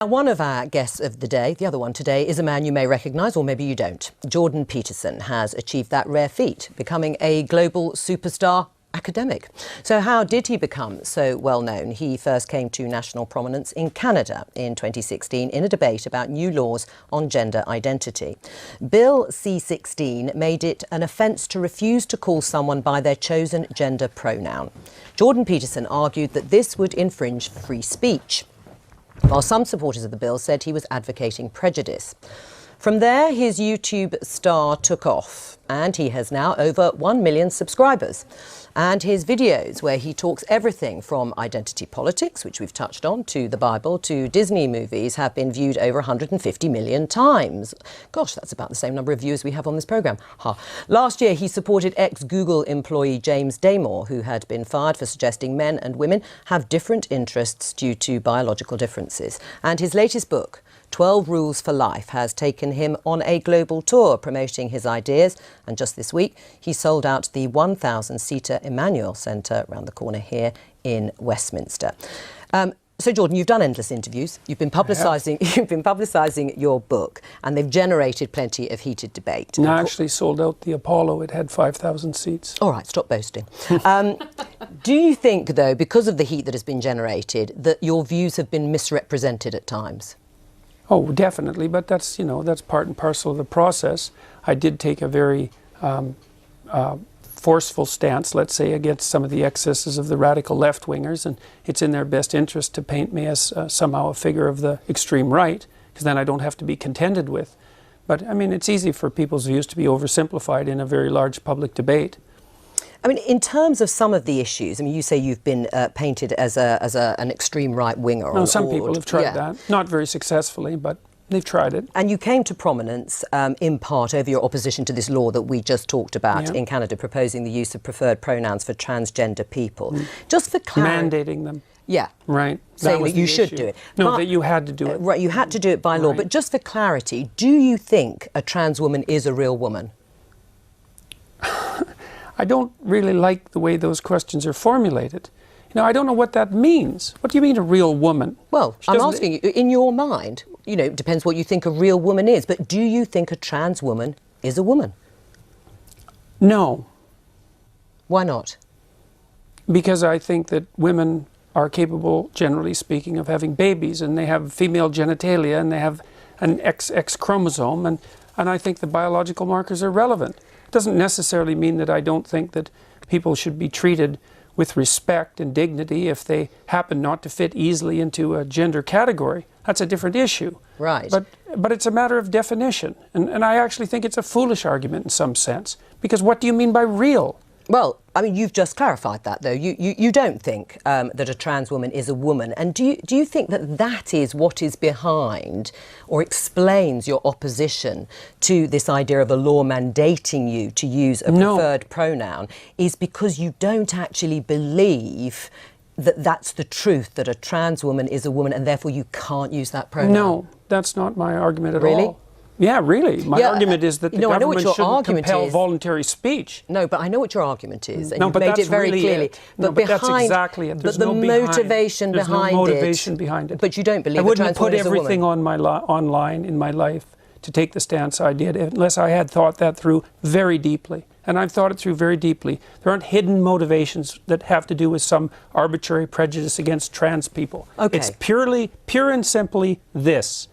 Now, one of our guests of the day, the other one today, is a man you may recognise, or maybe you don't. Jordan Peterson has achieved that rare feat, becoming a global superstar academic. So how did he become so well known? He first came to national prominence in Canada in 2016 in a debate about new laws on gender identity. Bill C-16 made it an offence to refuse to call someone by their chosen gender pronoun. Jordan Peterson argued that this would infringe free speech, while some supporters of the bill said he was advocating prejudice. From there, his YouTube star took off, and he has now over 1 million subscribers. And his videos, where he talks everything from identity politics, which we've touched on, to the Bible, to Disney movies, have been viewed over 150 million times. Gosh, that's about the same number of viewers we have on this programme. Last year, he supported ex-Google employee James Damore, who had been fired for suggesting men and women have different interests due to biological differences. And his latest book, 12 Rules for Life, has taken him on a global tour promoting his ideas, and just this week he sold out the 1,000-seater Emmanuel Centre around the corner here in Westminster. So Jordan, you've done endless interviews, you've been publicising your book, and they've generated plenty of heated debate. No, I actually sold out the Apollo. It had 5,000 seats. All right, stop boasting. Do you think, though, because of the heat that has been generated, that your views have been misrepresented at times? Oh, definitely, but that's, that's part and parcel of the process. I did take a very forceful stance, let's say, against some of the excesses of the radical left-wingers, and it's in their best interest to paint me as somehow a figure of the extreme right, because then I don't have to be contended with. But, I mean, it's easy for people's views to be oversimplified in a very large public debate. I mean, in terms of some of the issues, I mean, you say you've been painted as an extreme right-winger. No, some people have tried that. Not very successfully, but they've tried it. And you came to prominence in part over your opposition to this law that we just talked about in Canada, proposing the use of preferred pronouns for transgender people. Just for clarity... Mandating them. Yeah. Right. Saying that you should do it. No, but, that you had to do it. Right, you had to do it by law. Right. But just for clarity, do you think a trans woman is a real woman? I don't really like the way those questions are formulated. I don't know what that means. What do you mean a real woman? Well, I'm asking you, in your mind, it depends what you think a real woman is, but do you think a trans woman is a woman? No. Why not? Because I think that women are capable, generally speaking, of having babies, and they have female genitalia, and they have an XX chromosome, and I think the biological markers are relevant. It doesn't necessarily mean that I don't think that people should be treated with respect and dignity if they happen not to fit easily into a gender category. That's a different issue. Right. But it's a matter of definition. And I actually think it's a foolish argument in some sense. Because what do you mean by real? Well, I mean, you've just clarified that, though. You don't think that a trans woman is a woman. And do you think that that is what is behind or explains your opposition to this idea of a law mandating you to use a preferred pronoun, is because you don't actually believe that that's the truth, that a trans woman is a woman, and therefore you can't use that pronoun? No, that's not my argument at all. Really? Yeah, really. My argument is that the government shouldn't compel voluntary speech. No, but I know what your argument is, and no, you've made it very clearly. But that's exactly it. There's no motivation behind it. But you don't believe I wouldn't put is everything on online in my life to take the stance I did unless I had thought that through very deeply. And I've thought it through very deeply. There aren't hidden motivations that have to do with some arbitrary prejudice against trans people. Okay. It's pure and simply this.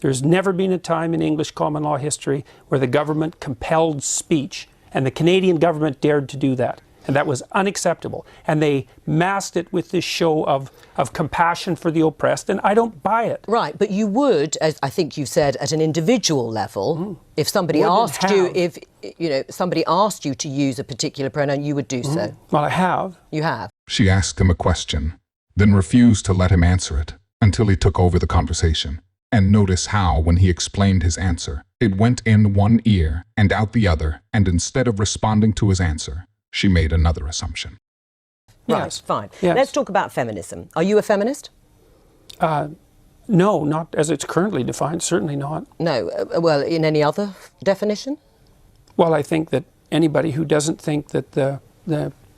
There's never been a time in English common law history where the government compelled speech, and the Canadian government dared to do that. And that was unacceptable. And they masked it with this show of compassion for the oppressed, and I don't buy it. Right, but you would, as I think you said, at an individual level, if somebody asked you, somebody asked you to use a particular pronoun, you would do so. Well, I have. You have. She asked him a question, then refused to let him answer it until he took over the conversation. And notice how, when he explained his answer, it went in one ear and out the other, and instead of responding to his answer, she made another assumption. Right, yes. Fine. Yes. Let's talk about feminism. Are you a feminist? No, not as it's currently defined, certainly not. No, well, in any other definition? Well, I think that anybody who doesn't think that the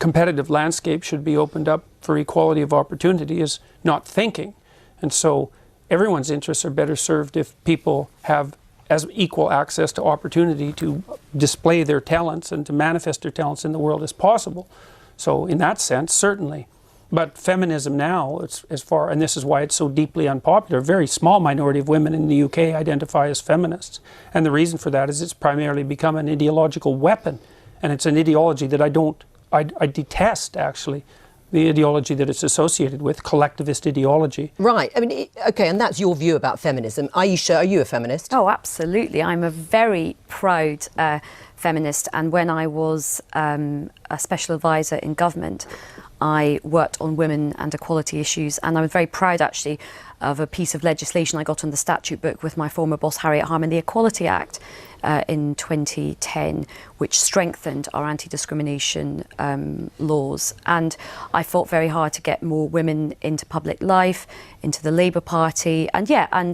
competitive landscape should be opened up for equality of opportunity is not thinking. And so everyone's interests are better served if people have as equal access to opportunity to display their talents and to manifest their talents in the world as possible. So in that sense, certainly. But feminism now, and this is why it's so deeply unpopular, a very small minority of women in the UK identify as feminists. And the reason for that is it's primarily become an ideological weapon. And it's an ideology that I detest, actually, the ideology that it's associated with, collectivist ideology. Right. I mean, okay, and that's your view about feminism. Aisha, are you a feminist? Oh, absolutely. I'm a very proud feminist. And when I was a special advisor in government, I worked on women and equality issues, and I was very proud, actually, of a piece of legislation I got on the statute book with my former boss, Harriet Harman, the Equality Act in 2010, which strengthened our anti-discrimination laws. And I fought very hard to get more women into public life, into the Labour Party. And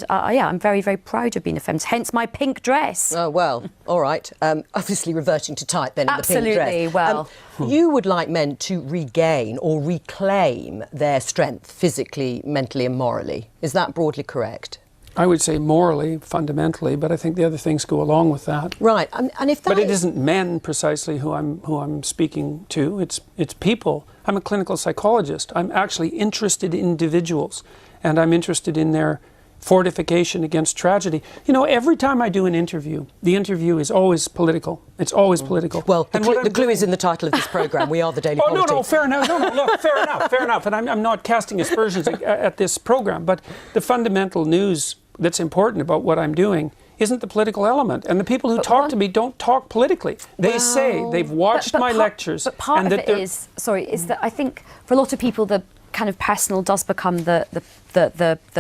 I'm very, very proud of being a feminist, hence my pink dress. Oh, well, all right. Obviously reverting to type then in the pink dress. Absolutely, well. You would like men to regain or reclaim their strength physically, mentally and morally. Is that broadly correct? I would say morally, fundamentally, but I think the other things go along with that. Right, and if that But it isn't men precisely who I'm speaking to. It's people. I'm a clinical psychologist. I'm actually interested in individuals, and I'm interested in their fortification against tragedy. You know, every time I do an interview, the interview is always political. It's always political. Well, the clue is in the title of this programme. We are the Daily Politics. No, fair enough. No, look, fair enough. And I'm not casting aspersions at this programme, but the fundamental news that's important about what I'm doing isn't the political element. And the people who talk to me don't talk politically. They say they've watched my lectures. But part of it is that I think for a lot of people the kind of personal does become the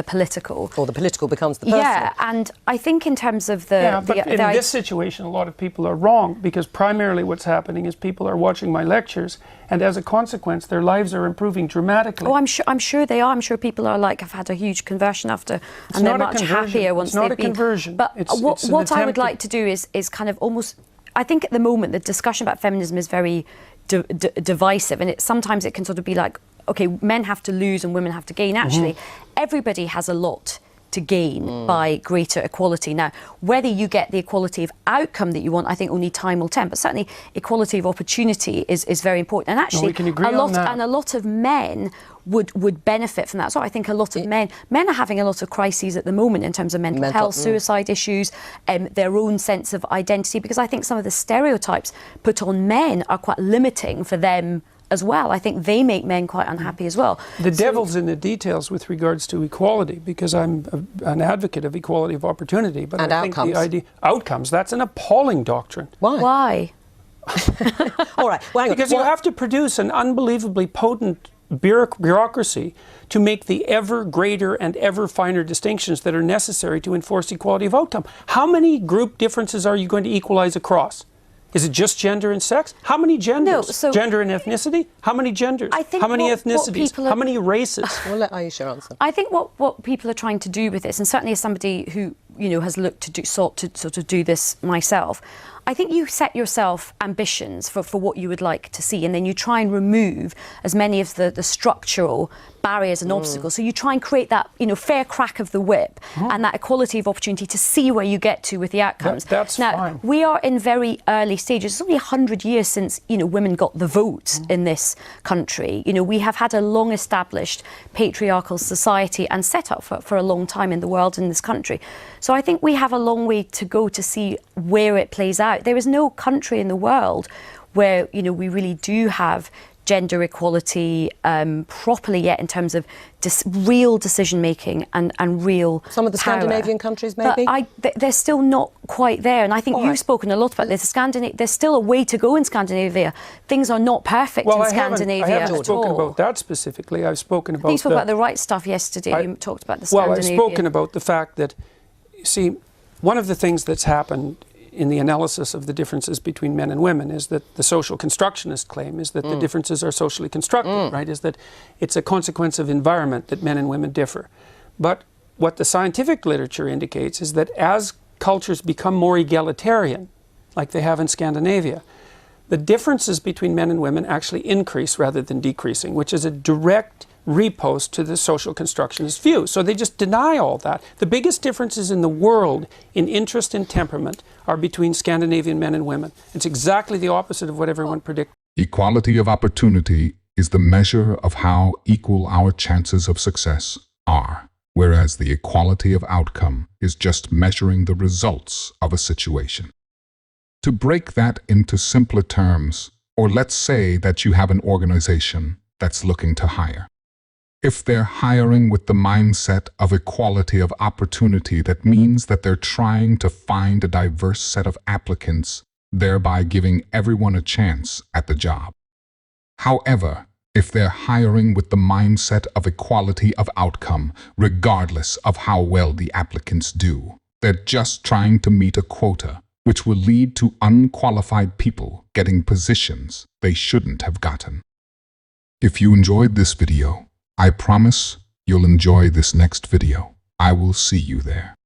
political. Or the political becomes the personal. Yeah, and I think in terms of in this situation, a lot of people are wrong, because primarily what's happening is people are watching my lectures, and as a consequence, their lives are improving dramatically. Oh, I'm sure they are. I'm sure people are have had a huge conversion after, and they're much happier once they've been. It's not a conversion. But what I would like to do is kind of almost. I think at the moment the discussion about feminism is very divisive, and sometimes it can sort of be like, okay, men have to lose and women have to gain. Actually, everybody has a lot to gain by greater equality. Now, whether you get the equality of outcome that you want, I think only time will tell. But certainly, equality of opportunity is very important. And actually, we can agree on that. And a lot of men would benefit from that. So I think a lot of men are having a lot of crises at the moment in terms of mental health, suicide issues, their own sense of identity, because I think some of the stereotypes put on men are quite limiting for them as well. I think they make men quite unhappy as well. The devil's in the details with regards to equality, because I'm an advocate of equality of opportunity. But and I think outcomes. the idea outcomes, that's an appalling doctrine. Why? All right. Well, because you have to produce an unbelievably potent bureaucracy to make the ever greater and ever finer distinctions that are necessary to enforce equality of outcome. How many group differences are you going to equalize across? Is it just gender and sex? How many genders? No, gender and ethnicity? How many genders? I think how many ethnicities? How many races? We'll let Aisha answer. I think what people are trying to do with this, and certainly as somebody who has sought to sort of do this myself, I think you set yourself ambitions for what you would like to see, and then you try and remove as many of the structural barriers and obstacles. So you try and create that fair crack of the whip and that equality of opportunity to see where you get to with the outcomes. That's now, fine. We are in very early stages. It's only 100 years since women got the vote in this country. We have had a long established patriarchal society and set up for a long time in the world, in this country. So I think we have a long way to go to see where it plays out. There is no country in the world where we really do have gender equality properly yet in terms of real decision making and real some of the power. Scandinavian countries maybe, but they're still not quite there. And I think you've spoken a lot about this. There's still a way to go in Scandinavia. Things are not perfect in Scandinavia. I haven't spoken about that specifically. I've spoken about. You spoke about the right stuff yesterday. You talked about the Scandinavian. Well, I've spoken about the fact that, see, one of the things that's happened in the analysis of the differences between men and women is that the social constructionist claim is that the differences are socially constructed, right? Is that it's a consequence of environment that men and women differ. But what the scientific literature indicates is that as cultures become more egalitarian, like they have in Scandinavia, the differences between men and women actually increase rather than decreasing, which is a direct repost to the social constructionist view. So they just deny all that. The biggest differences in the world in interest and temperament are between Scandinavian men and women. It's exactly the opposite of what everyone predicted. Equality of opportunity is the measure of how equal our chances of success are, whereas the equality of outcome is just measuring the results of a situation. To break that into simpler terms, or let's say that you have an organization that's looking to hire. If they're hiring with the mindset of equality of opportunity, that means that they're trying to find a diverse set of applicants, thereby giving everyone a chance at the job. However, if they're hiring with the mindset of equality of outcome, regardless of how well the applicants do, they're just trying to meet a quota, which will lead to unqualified people getting positions they shouldn't have gotten. If you enjoyed this video, I promise you'll enjoy this next video. I will see you there.